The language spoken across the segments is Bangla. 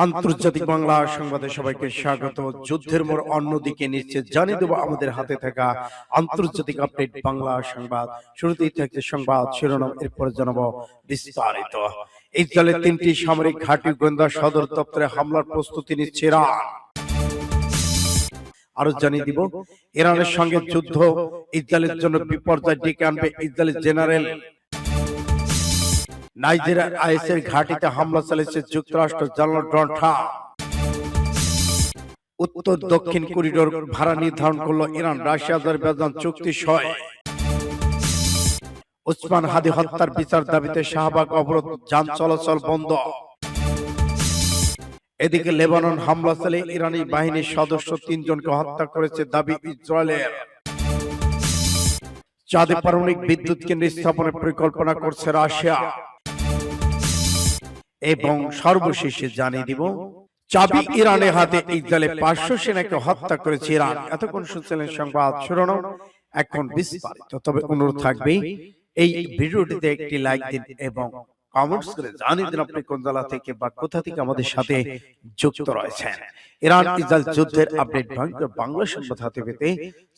আন্তর্জাতিক বাংলা সংবাদে সবাইকে স্বাগত। যুদ্ধের মোড় অন্যদিকে নিশ্চিত জানিয়ে দেব আমাদের হাতে থাকা আন্তর্জাতিক আপডেট বাংলা সংবাদ। শুরুতেই থাকছে সংবাদ শিরোনাম, এরপরে জানাবো বিস্তারিত। ইসরায়েলের 3টি সামরিক ঘাঁটি গোয়েন্দা সদর দপ্তরে হামলার প্রস্তুতি নিচ্ছে ইরান। আরো জানিয়ে দিব, ইরানের সঙ্গে যুদ্ধ ইসরায়েলের জন্য বিপর্যয় ডেকে আনবে ইসরায়েলি জেনারেল। নাইজেরিয়ার আইএসের ঘাঁটিতে হামলা চালিয়েছে যুক্তরাষ্ট্র, জানালো ডোনাল্ড ট্রাম্প। উত্তর দক্ষিণ করিডোর ভাড়া নির্ধারণ করলো ইরান, রাশিয়া আজারবাইজান চুক্তি সই। ওসমান হাদি হত্যার বিচার দাবিতে শাহবাগ অবরোধ, যান চলাচল বন্ধ। এদিকে লেবানন হামলা চালিয়ে ইরানি বাহিনীর সদস্য 3 জনকে হত্যা করেছে দাবি ইসরায়েলের। চাঁদে পারমাণবিক বিদ্যুৎ কেন্দ্র স্থাপনের পরিকল্পনা করছে রাশিয়া। এবং সর্বশেষে জানিয়ে দিব, চাবি ইরানের হাতে, ইসরায়েলে 500 সেনাকে হত্যা করেছে ইরান। এতক্ষণ শুনছিলেন সংবাদ শিরোনাম, এখন বিস্তারিত। তবে অনুরোধ থাকবে এই ভিডিওটিতে একটি লাইক দিন এবং কমেন্টস করে জানিয়ে দিন আপনি কোন জেলা থেকে বা কোথা থেকে আমাদের সাথে যুক্ত রয়েছেন। ইরান ইসরায়েল যুদ্ধের আপডেট বাংলা সংবাদ হাতে পেতে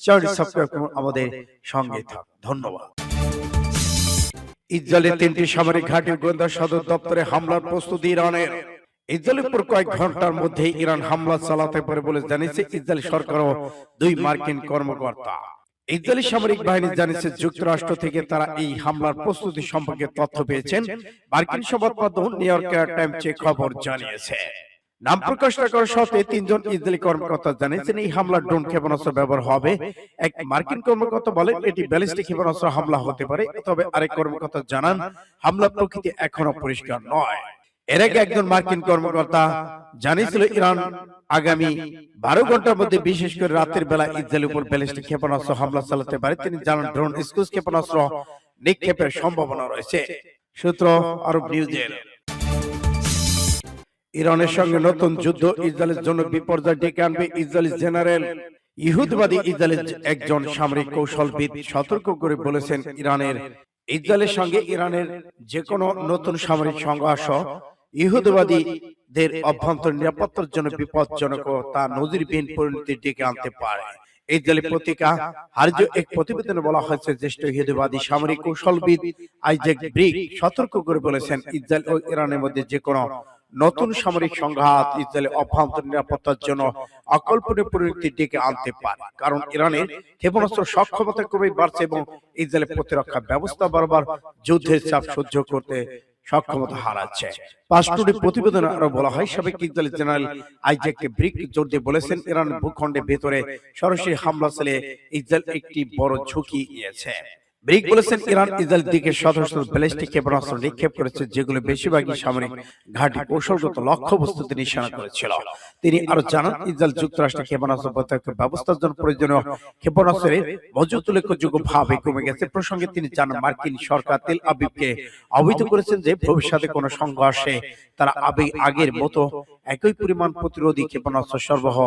চ্যানেলটি সাবস্ক্রাইব করুন, আমাদের সঙ্গে থাকুন। ধন্যবাদ। ইসরায়েলের 3টি সামরিক ঘাঁটির গোয়েন্দা সদর দপ্তরে হামলার প্রস্তুতি ইরানের। ইসরায়েলের উপর কয়েক ঘন্টার মধ্যে ইরান হামলা চালাতে পারে বলে জানিয়েছে ইসরায়েল সরকার ও 2 মার্কিন কর্মকর্তা। ইসরায়েলি সামরিক বাহিনী জানিয়েছে যুক্তরাষ্ট্র থেকে তারা এই হামলার প্রস্তুতি সম্পর্কে তথ্য পেয়েছেন। মার্কিন সংবাদ মাধ্যম নিউ ইয়র্ক টাইমস খবর জানিয়েছে। নাম প্রকাশ না করার শর্তে 3 জন ইসরায়েলি কর্মকর্তা জানিয়েছেন এই হামলার ড্রোন ক্ষেপণাস্ত্র ব্যবহার হবে। এক মার্কিন কর্মকর্তা বলেন এটি ব্যালিস্টিক ক্ষেপণাস্ত্র হামলা হতে পারে, তবে আরেক কর্মকর্তা জানান হামলার প্রকৃতি এখনো পরিষ্কার নয়। এর আগে একজন মার্কিন কর্মকর্তা জানিয়েছিল ইরান আগামী 12 ঘন্টার মধ্যে, বিশেষ করে রাতের বেলা ইসরায়েলের উপর ব্যালিস্টিক ক্ষেপণাস্ত্র হামলা চালাতে পারে। তিনি জানান ড্রোন ক্রুজ ক্ষেপণাস্ত্র নিক্ষেপের সম্ভাবনা রয়েছে। সূত্র আরব নিউজের। ইরানের সঙ্গে নতুন যুদ্ধ ইসরায়েলের জন্য বিপর্যয় ডেকে আনবে ইসরায়েলি জেনারেল। ইহুদিবাদী ইসরায়েলের একজন সামরিক কৌশলবিদ সতর্ক করে বলেছেন ইসরায়েলের সঙ্গে ইরানের যে কোনো নতুন সামরিক সংঘর্ষ ইহুদিবাদীদের অভ্যন্তরীণ নিরাপত্তার জন্য বিপজ্জনক ও তা নজিরবিহীন পরিণতি ডেকে আনতে পারে। ইসরায়েলি পত্রিকা হারজো এক প্রতিবেদনে বলা হয়েছে, জ্যেষ্ঠ ইহুদিবাদী সামরিক কৌশলবিদ আইজ্যাক ব্রিক সতর্ক করে বলেছেন ইসরায়েল ও ইরানের মধ্যে যে কোনো নতুন সামরিক সংঘাত ইসরায়েলের অভ্যন্তরীণ নিরাপত্তার জন্য অকল্পনীয় পরিণতি ডেকে আনতে পারে, কারণ ইরানের ক্ষেপণাস্ত্র সক্ষমতা ক্রমেই বাড়ছে এবং ইসরায়েলের প্রতিরক্ষা ব্যবস্থা বারবার যুদ্ধের চাপ সহ্য করতে সক্ষমতা হারাচ্ছে। পাঁচটি প্রতিবেদনে আরো বলা হয়, সাবেক ইসরায়েলি জেনারেল আইজ্যাক ব্রিক জোর দিয়ে বলেছেন ইরান ভূখণ্ডের ভেতরে সরাসরি হামলা চালিয়ে ইসরায়েল একটি বড় ঝুঁকি নিয়েছে। ব্রিক বলেছেন ইরান ইসরায়েল দিকে সশস্ত্র ব্যালিস্টিক ক্ষেপণাস্ত্র নিক্ষেপ করেছে, যেগুলো বেশিরভাগই সামরিক ঘাঁটি কৌশলগত লক্ষ্যবস্তুতে নিশানা করেছিল। তিনি আরো জানান ইসরায়েল যুক্তরাষ্ট্রের ক্ষেপণাস্ত্র প্রতিরক্ষা ব্যবস্থার জন্য প্রয়োজনীয় ক্ষেপণাস্ত্রের মজুত উল্লেখযোগ্যভাবে কমে গেছে। প্রসঙ্গে তিনি জানান মার্কিন সরকার তেল আবিবকে অবহিত করেছেন যে ভবিষ্যতে কোনো সংঘর্ষে তারা আগের মতো একই পরিমাণ প্রতিরোধী ক্ষেপণাস্ত্র সরবরাহ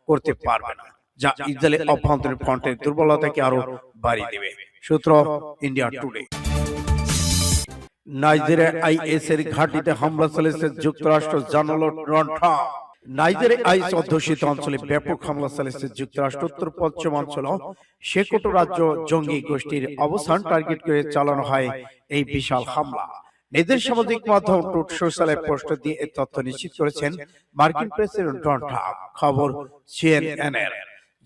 করতে পারবে না, যা ইসরায়েলের অভ্যন্তরীণ ফ্রন্টের দুর্বলতাকে আরো বাড়িয়ে দেবে। সূত্র ইন্ডিয়া টুডে। নাইজেরিয়া আইএস এর ঘাঁটিতে হামলা চালিয়েছে যুক্তরাষ্ট্র, জানালো ডোনাল্ড ট্রাম্প। নাইজেরিয়া আইএস অধ্যুষিত অঞ্চলে ব্যাপক হামলা চালিয়েছে যুক্তরাষ্ট্র। উত্তর পশ্চিমাঞ্চল সেকোটো রাজ্য জঙ্গি গোষ্ঠীর অবস্থান টার্গেট করে চালানো হয় এই বিশাল হামলা। নিজের সামাজিক মাধ্যম ট্রুথ সোশ্যালে পোস্ট দিয়ে এই তথ্য নিশ্চিত করেছেন মার্কিন প্রেসিডেন্ট ডোনাল্ড ট্রাম্প। খবর সিএনএন এর।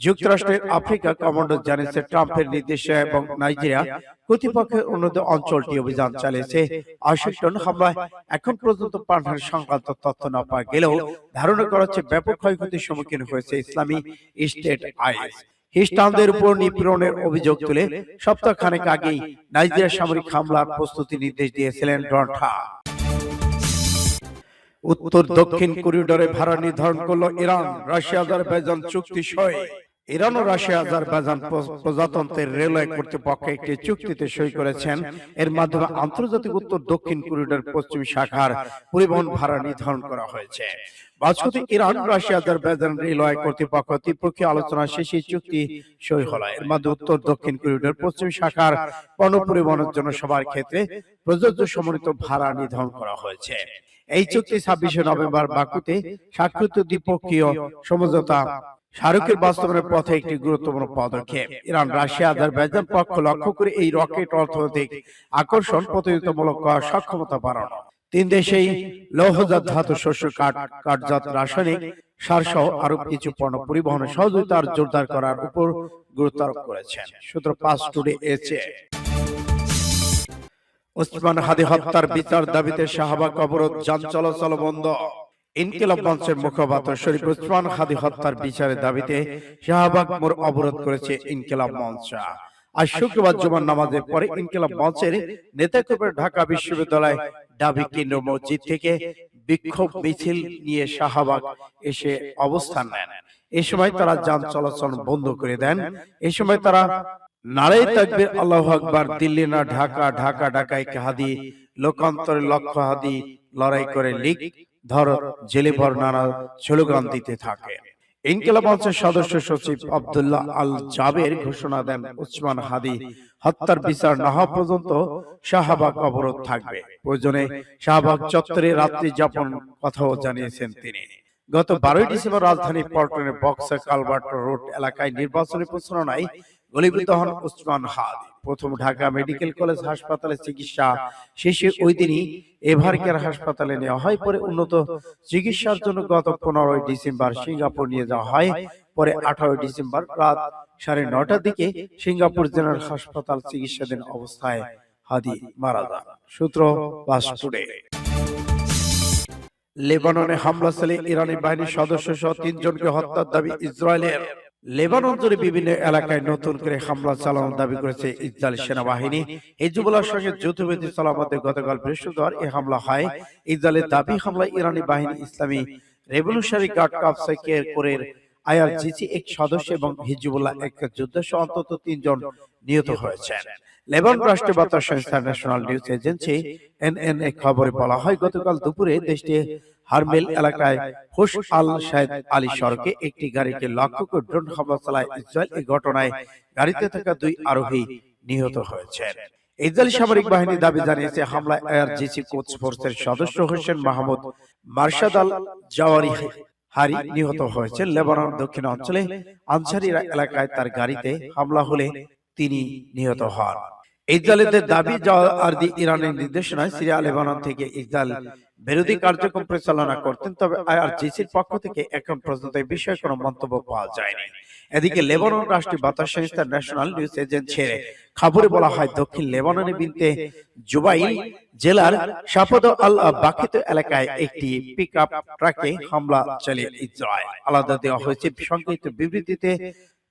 যুক্তরাষ্ট্রের আফ্রিকা কমান্ডার জানিয়েছে ট্রাম্পের নির্দেশে এবং নাইজেরিয়া কর্তৃপক্ষের উন্নত অঞ্চলটি অভিযান চালিয়েছে। ওয়াশিংটন হামলায় এখন পর্যন্ত প্রাণহানি সংক্রান্ত তথ্য না পাওয়া গেলেও ধারণা করা হচ্ছে ব্যাপক ক্ষয়ক্ষতির সম্মুখীন হয়েছে ইসলামী স্টেট আইএস। খ্রিস্টানদের উপর নিপীড়নের অভিযোগ তুলে সপ্তাহখানেক আগেই নাইজেরিয়া সামরিক হামলার প্রস্তুতি নির্দেশ দিয়েছিলেন ডোনাল্ড ট্রাম্প। উত্তর দক্ষিণ করিডোরে ভাড়া নির্ধারণ করলো ইরান, রাশিয়া আজারবাইজান চুক্তি সই। ইরান ও রাশিয়া আজারবাইজান প্রজাতন্ত্রের রেলওয়ে কর্তৃপক্ষ একটি চুক্তিতে সই করেছেন। এর মাধ্যমে আন্তর্জাতিক উত্তর দক্ষিণ করিডোর পশ্চিম শাখার পরিবহন ভাড়া নির্ধারণ করা হয়েছে। বৃহস্পতি ইরান রাশিয়া আজারবাইজান রেলওয়ে কর্তৃপক্ষ ত্রিপক্ষীয় আলোচনা শেষে চুক্তি সই হলো। এর মাধ্যমে উত্তর দক্ষিণ করিডোর পশ্চিম শাখার পণ্য পরিবহনের জন্য সবার ক্ষেত্রে প্রযোজ্য সমন্বিত ভাড়া নির্ধারণ করা হয়েছে। এই চুক্তি 26শে নভেম্বর বাকুতে স্বাক্ষরিত দ্বিপক্ষীয় সমঝোতা স্মারকের বাস্তবায়নের পথে একটি গুরুত্বপূর্ণ পদক্ষেপ। ইরান, রাশিয়া, আজারবাইজান পক্ষ লক্ষ্য করে এই রকেট অর্থনৈতিক আকর্ষণ প্রতিযোগিতামূলক করার সক্ষমতা বাড়ানো। তিন দেশেই লৌহজাত ধাতু, শস্য, কাঠজাত রাসায়নিক সার সহ আরো কিছু পণ্য পরিবহনের সহযোগিতার জোরদার করার উপর গুরুত্ব আরোপ করেছেন। সূত্র পাঁচ টুডে এসে ওসমান হাদি হত্যার বিচার দাবিতে শাহবাগ অবরোধ, যান চলাচল বন্ধ। ইনকিলাব মঞ্চের মুখপাত্র শরীফ ওসমান হাদি হত্যার বিচারের দাবিতে শাহবাগ মোড় অবরোধ করেছে ইনকিলাব মঞ্চ। আজ শুক্রবার জুমার নামাজের পরে ইনকিলাব মঞ্চের নেতাকর্মীরা ঢাকা বিশ্ববিদ্যালয় ডাবি কেন্দ্র মসজিদ থেকে বিক্ষোভ মিছিল নিয়ে শাহবাগ এসে অবস্থান নেন। এই সময় তারা যান চলাচল বন্ধ করে দেন। এই সময় তারা নারায়ে তাকবীর, আল্লাহু আকবার, দিল্লি না ঢাকা, ঢাকা ঢাকায় হাদি, লোকান্তরে লক্ষ হাদি, লড়াই করে লিখ ধর, জেলে ভর, নানা স্লোগান দিতে থাকে। ইনকিলাব মঞ্চের সদস্য সচিব আব্দুল্লাহ আল জাবের ঘোষণা দেন, ওসমান হাদি হত্যার বিচার না হওয়া পর্যন্ত শাহবাগ অবরোধ থাকবে। প্রয়োজনে শাহবাগ চত্বরে রাত্রি যাপন কথাও জানিয়েছেন তিনি। গত 12 ডিসেম্বর রাজধানী পল্টনের বক্সার কালভার্ট রোড এলাকায় নির্বাচনী প্রচারণায় গুলিবিদ্ধ হন ওসমান হাদি। প্রথম ঢাকা মেডিকেল কলেজ হাসপাতালে চিকিৎসা শেষে ওই দিনই এভারকেয়ার হাসপাতালে নেওয়া হয়। পরে উন্নত চিকিৎসার জন্য গত 15 ডিসেম্বর সিঙ্গাপুর নিয়ে যাওয়া হয়। পরে 18 ডিসেম্বর রাত 9:30টার দিকে সিঙ্গাপুর জেনারেল হাসপাতাল চিকিৎসাধীন অবস্থায় হাদি মারা যান। সূত্র বাস টুডে। লেবাননে হামলা চালিয়ে ইরানি বাহিনীর সদস্য সহ 3 জনকে হত্যার দাবি ইসরায়েলের। লেবানন জুড়ে বিভিন্ন এলাকায় নতুন করে হামলা চালানোর দাবি করেছে ইসরায়েল সেনাবাহিনী। হিজবুল্লাহর সঙ্গে যুদ্ধবিরতি চলার মধ্যে গতকাল বৃহস্পতিবার এই হামলা হয়। ইসরায়েলের দাবি, হামলায় ইরানি বাহিনী ইসলামী রেভলিউশনারি গার্ড কাফসা কোরের আইআরজিসি এক সদস্য এবং হিজবুল্লাহ এক যোদ্ধা সহ অন্তত 3 জন নিহত হয়েছেন। লেবানন রাষ্ট্রীয় বার্তা সংস্থা ন্যাশনাল নিউজ এজেন্সি এনএনএ খবরে বলা হয়, গতকাল দুপুরে দেশটি হারমেল এলাকায় হোস আল শাহেদ আলী সড়কে একটি গাড়িকে লক্ষ্য করে ড্রোন হামলা চালায় ইসরায়েল। এই ঘটনায় গাড়িতে থাকা 2 আরোহী নিহত হয়েছেন। ইসরায়েলি সামরিক বাহিনী দাবি জানিয়েছে, হামলায় আইআরজিসি কোচ ফোর্সের সদস্য হোসেন মাহমুদ মার্শাদ আল জাওয়ারি হারি নিহত হয়েছেন। লেবানন দক্ষিণ অঞ্চলে আনসারিরা এলাকায় তার গাড়িতে হামলা হলে তিনি নিহত হন। ইসরায়েলের দাবি, জাওয়ারি ইরানের নির্দেশনায় সিরিয়া লেবানন থেকে ইসরায়েল বিরোধী কার্যক্রম পরিচালনা করতেন। তবে আইআরজিসির পক্ষ থেকে এখন পর্যন্ত এই বিষয়ে কোনো মন্তব্য পাওয়া যায়নি। এদিকে লেবানন রাষ্ট্রীয় বার্তা সংস্থা ন্যাশনাল নিউজ এজেন্সির খবরে বলা হয়, দক্ষিণ লেবাননের বিনতে জুবাইল জেলার শাফদ আল বাকিত এলাকায় একটি পিকআপ ট্রাকে হামলা চালিয়ে ইসরায়েল। আলাদা দেওয়া হয়েছে সংক্ষিপ্ত বিবৃতিতে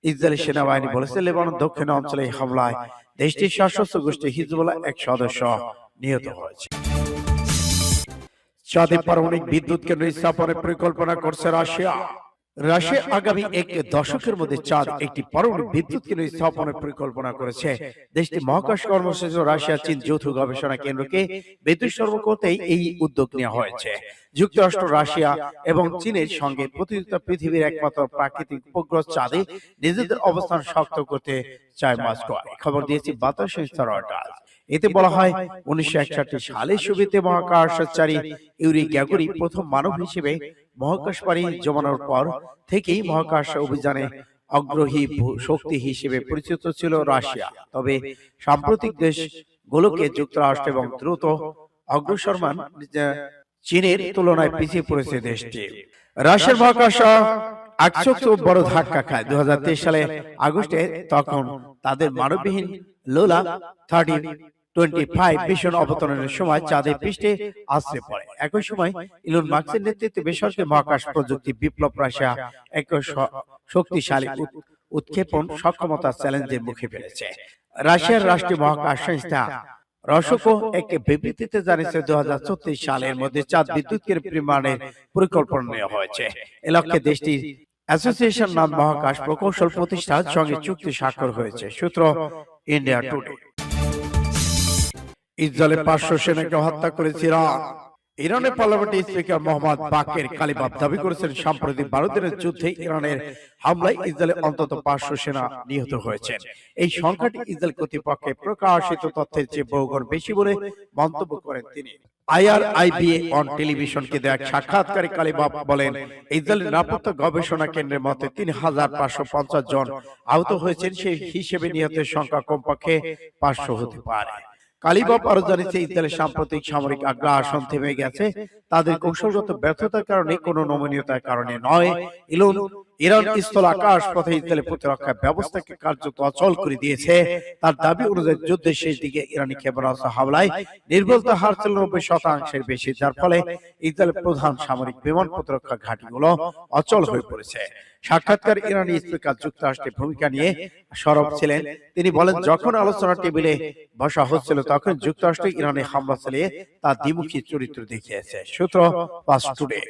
ইসরায়েলি সেনাবাহিনী বলেছে, লেবানন দক্ষিণ অঞ্চলে হামলায় দেশটির সশস্ত্র গোষ্ঠী হিজবুল্লাহ এক সদস্য নিহত হয়েছে। চাঁদে পারমাণবিক বিদ্যুৎ কেন্দ্র স্থাপনের পরিকল্পনা করছে রাশিয়া। রাশিয়া আগামী 1 দশকের মধ্যে চাঁদ একটি পারমাণবিক বিদ্যুৎ কেন্দ্র স্থাপনের পরিকল্পনা করেছে। দেশটি মহাকাশ কর্মসূচি রাশিয়া চীন যৌথ গবেষণা কেন্দ্রকে বিদ্যুৎ সরবরাহ করতেই এই উদ্যোগ নেওয়া হয়েছে। যুক্তরাষ্ট্র, রাশিয়া এবং চীনের সঙ্গে প্রতিযোগিতা পৃথিবীর একমাত্র প্রাকৃতিক উপগ্রহ চাঁদে নিজেদের অবস্থান শক্ত করতে চায় মস্কো। খবর দিয়েছে বার্তা সংস্থা রয়টার্স। এতে বলা হয়, 1961 সালে সোভিয়েত মহাকাশচারী ইউরি গ্যাগরি প্রথম মানব হিসেবে মহাকাশ পাড়ি জমানোর পর থেকেই মহাকাশ অভিযানে অগ্রহী শক্তি হিসেবে পরিচিত ছিল রাশিয়া। তবে সাম্প্রতিক দেশগুলোকে যুক্তরাষ্ট্র এবং দ্রুত অগ্রসরমান চীনের তুলনায় পিছিয়ে পড়েছে দেশটি। রাশিয়ার মহাকাশ বড় ধাক্কা খায় 2023 সালে আগস্টে। তখন তাদের মানববিহীন লোলা 3025 মিশন অবতরণের সময় চাঁদের পৃষ্ঠে আছড়ে পড়ে। একই সময় ইলন মাস্কের নেতৃত্বে বেসরকারি মহাকাশ প্রযুক্তি বিপ্লব রাশিয়া এক শক্তিশালী উৎক্ষেপণ সক্ষমতা চ্যালেঞ্জের মুখে ফেলেছে। রাশিয়ার রাষ্ট্রীয় মহাকাশ সংস্থা রসকো এক বিবৃতিতে জানিয়েছে, 2034 সালের মধ্যে চাঁদ বিদ্যুৎ কেন্দ্র নির্মাণের পরিকল্পনা নেওয়া হয়েছে। এ লক্ষ্যে দেশটির অ্যাসোসিয়েশন নাম মহাকাশ প্রকৌশল প্রতিষ্ঠান সঙ্গে চুক্তি স্বাক্ষর হয়েছে। সূত্র ইন্ডিয়া টুডে। ইসরায়েলের 500 সেনাকে হত্যা করেছে ইরান। ইরানের পার্লামেন্টের স্পিকার মোহাম্মদ বাকের কালিবাফ দাবি করেছেন, সাম্প্রতিক 12 দিনের যুদ্ধে ইরানের হামলায় ইসরায়েলের অন্তত 500 সেনা নিহত হয়েছেন। এই সংখ্যাটি ইসরায়েল কর্তৃপক্ষের প্রকাশিত তথ্যের চেয়ে বহুগুণ বেশি বলে মন্তব্য করেন তিনি। IRIB অন টেলিভিশনকে দেয়া এক সাক্ষাৎকারে কালিবাফ বলেন, ইসরায়েলের নিরাপত্তা গবেষণা কেন্দ্রের মতে ৩,৫৫০ জন আহত হয়েছেন, সেই হিসেবে নিহতের সংখ্যা কমপক্ষে ৫০০ হতে পারে। কালিবাফ আরো জানিয়েছে, ইসরায়েলের সাম্প্রতিক সামরিক আগ্রাসন থেমে গেছে তাদের কৌশলগত ব্যর্থতার কারণে, কোনো নমনীয়তার কারণে নয়। ইরান স্থল আকাশ পথে ইসরায়েলের প্রতিরক্ষা ব্যবস্থাকে কার্যত অচল করে দিয়েছে। তার দাবি অনুযায়ী যুদ্ধের শেষ দিকে ইরানি ক্ষেপণাস্ত্র হামলায় নির্ভুলতা হার ছিল ৯০% বেশি, যার ফলে ইসরায়েলের প্রধান সামরিক বিমান প্রতিরক্ষা ঘাঁটিগুলো অচল হয়ে পড়েছে। সাক্ষাৎকার ইরানি স্পিকার যুক্তরাষ্ট্রের ভূমিকা নিয়ে সরব ছিলেন। তিনি বলেন, যখন আলোচনা টেবিলে বসা হচ্ছিল তখন যুক্তরাষ্ট্র ইরানে হামলা চালিয়ে তার দ্বিমুখী চরিত্র দেখিয়েছে। সূত্র ফাস্ট টুডে।